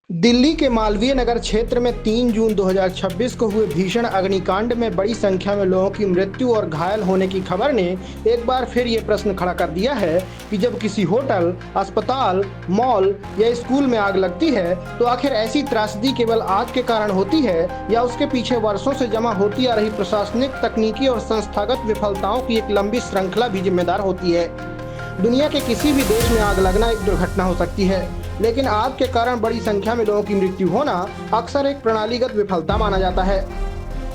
दिल्ली के मालवीय नगर क्षेत्र में 3 जून 2026 को हुए भीषण अग्निकांड में बड़ी संख्या में लोगों की मृत्यु और घायल होने की खबर ने एक बार फिर ये प्रश्न खड़ा कर दिया है कि जब किसी होटल, अस्पताल, मॉल या स्कूल में आग लगती है तो आखिर ऐसी त्रासदी केवल आग के कारण होती है या उसके पीछे वर्षों से जमा होती आ रही प्रशासनिक, तकनीकी और संस्थागत विफलताओं की एक लंबी श्रृंखला भी जिम्मेदार होती है। दुनिया के किसी भी देश में आग लगना एक दुर्घटना हो सकती है, लेकिन आग के कारण बड़ी संख्या में लोगों की मृत्यु होना अक्सर एक प्रणालीगत विफलता माना जाता है।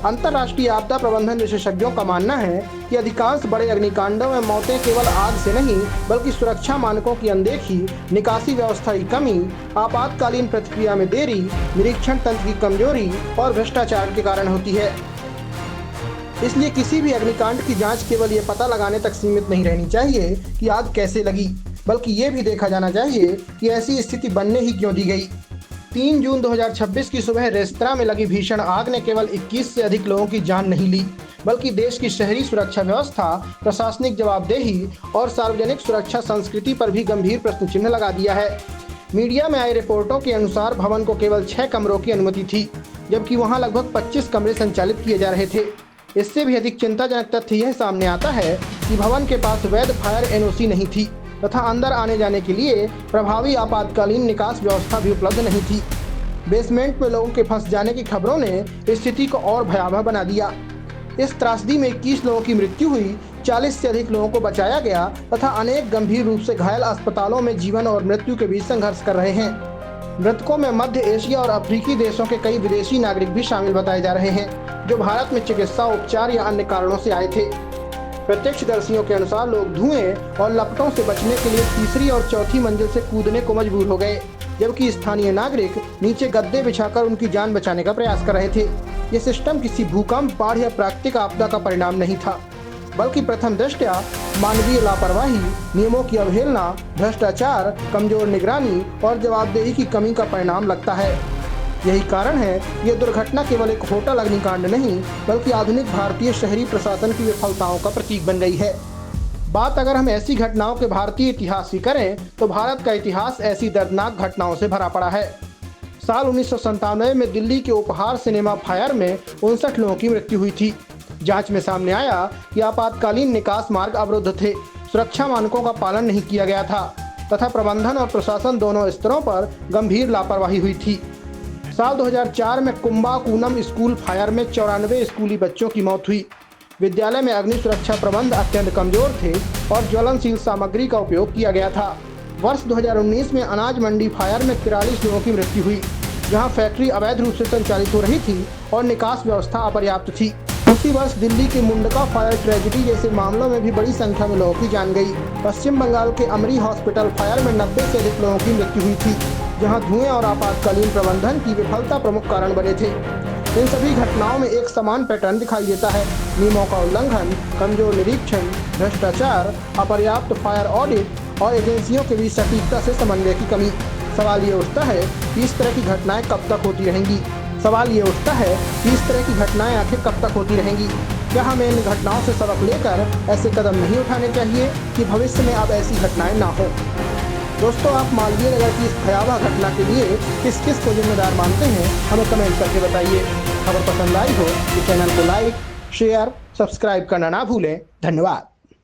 अंतर्राष्ट्रीय आपदा प्रबंधन विशेषज्ञों का मानना है कि अधिकांश बड़े अग्निकांडों में मौतें केवल आग से नहीं बल्कि सुरक्षा मानकों की अनदेखी, निकासी व्यवस्था की कमी, आपातकालीन प्रतिक्रिया में देरी, निरीक्षण तंत्र की कमजोरी और भ्रष्टाचार के कारण होती है। इसलिए किसी भी अग्निकांड की जांच केवल ये पता लगाने तक सीमित नहीं रहनी चाहिए कि आग कैसे लगी, बल्कि ये भी देखा जाना चाहिए कि ऐसी स्थिति बनने ही क्यों दी गई। 3 जून 2026 की सुबह रेस्तरां में लगी भीषण आग ने केवल 21 से अधिक लोगों की जान नहीं ली, बल्कि देश की शहरी सुरक्षा व्यवस्था, प्रशासनिक जवाबदेही और सार्वजनिक सुरक्षा संस्कृति पर भी गंभीर प्रश्न चिन्ह लगा दिया है। मीडिया में आई रिपोर्टों के अनुसार भवन को केवल 6 कमरों की अनुमति थी, जबकि वहां लगभग 25 कमरे संचालित किए जा रहे थे। इससे भी अधिक चिंताजनक तथ्य यह सामने आता है कि भवन के पास वैध फायर एनओसी नहीं थी तथा अंदर आने जाने के लिए प्रभावी आपातकालीन निकास व्यवस्था भी उपलब्ध नहीं थी। बेसमेंट में लोगों के फंस जाने की खबरों ने स्थिति को और भयावह बना दिया। इस त्रासदी में 21 लोगों की मृत्यु हुई, 40 से अधिक लोगों को बचाया गया तथा अनेक गंभीर रूप से घायल अस्पतालों में जीवन और मृत्यु के बीच संघर्ष कर रहे हैं। मृतकों में मध्य एशिया और अफ्रीकी देशों के कई विदेशी नागरिक भी शामिल बताए जा रहे हैं, जो भारत में चिकित्सा, उपचार या अन्य कारणों से आए थे। प्रत्यक्षदर्शियों के अनुसार लोग धुएं और लपटों से बचने के लिए तीसरी और चौथी मंजिल से कूदने को मजबूर हो गए, जबकि स्थानीय नागरिक नीचे गद्दे बिछाकर उनकी जान बचाने का प्रयास कर रहे थे। ये सिस्टम किसी भूकंप, बाढ़ या प्राकृतिक आपदा का परिणाम नहीं था, बल्कि प्रथम दृष्टया मानवीय लापरवाही, नियमों की अवहेलना, भ्रष्टाचार, कमजोर निगरानी और जवाबदेही की कमी का परिणाम लगता है। यही कारण है ये दुर्घटना केवल एक होटल अग्निकांड नहीं बल्कि आधुनिक भारतीय शहरी प्रशासन की विफलताओं का प्रतीक बन गई है। बात अगर हम ऐसी घटनाओं के भारतीय इतिहास की करें तो भारत का इतिहास ऐसी दर्दनाक घटनाओं से भरा पड़ा है। साल 1997 में दिल्ली के उपहार सिनेमा फायर में 59 लोगों की मृत्यु हुई थी। जांच में सामने आया कि आपातकालीन निकास मार्ग अवरुद्ध थे, सुरक्षा मानकों का पालन नहीं किया गया था तथा प्रबंधन और प्रशासन दोनों स्तरों पर गंभीर लापरवाही हुई थी। साल 2004 में कुंबाकुनम स्कूल फायर में 94 स्कूली बच्चों की मौत हुई। विद्यालय में अग्नि सुरक्षा प्रबंध अत्यंत कमजोर थे और ज्वलनशील सामग्री का उपयोग किया गया था। वर्ष 2019 में अनाज मंडी फायर में 43 लोगों की मृत्यु हुई, जहां फैक्ट्री अवैध रूप से संचालित हो रही थी और निकास व्यवस्था अपर्याप्त थी। उसी वर्ष दिल्ली के मुंडका फायर ट्रेजेडी जैसे मामलों में भी बड़ी संख्या में लोगों की जान गई। पश्चिम बंगाल के अमरी हॉस्पिटल फायर में 90 से अधिक लोगों की मृत्यु हुई थी, जहां धुएं और आपातकालीन प्रबंधन की विफलता प्रमुख कारण बने थे। इन सभी घटनाओं में एक समान पैटर्न दिखाई देता है: नियमों का उल्लंघन, कमजोर निरीक्षण, भ्रष्टाचार, अपर्याप्त फायर ऑडिट और एजेंसियों के बीच सटीकता से समन्वय की कमी। सवाल ये उठता है कि इस तरह की घटनाएं कब तक होती रहेंगी? आखिर कब तक होती रहेंगी? क्या हमें इन घटनाओं से सबक लेकर ऐसे कदम नहीं उठाने चाहिए कि भविष्य में अब ऐसी घटनाएं ना हो? दोस्तों, आप मालवीय नगर की इस भयावह घटना के लिए किस किस को जिम्मेदार मानते हैं, हमें कमेंट करके बताइए। खबर पसंद आई हो तो चैनल को लाइक, शेयर, सब्सक्राइब करना ना भूलें। धन्यवाद।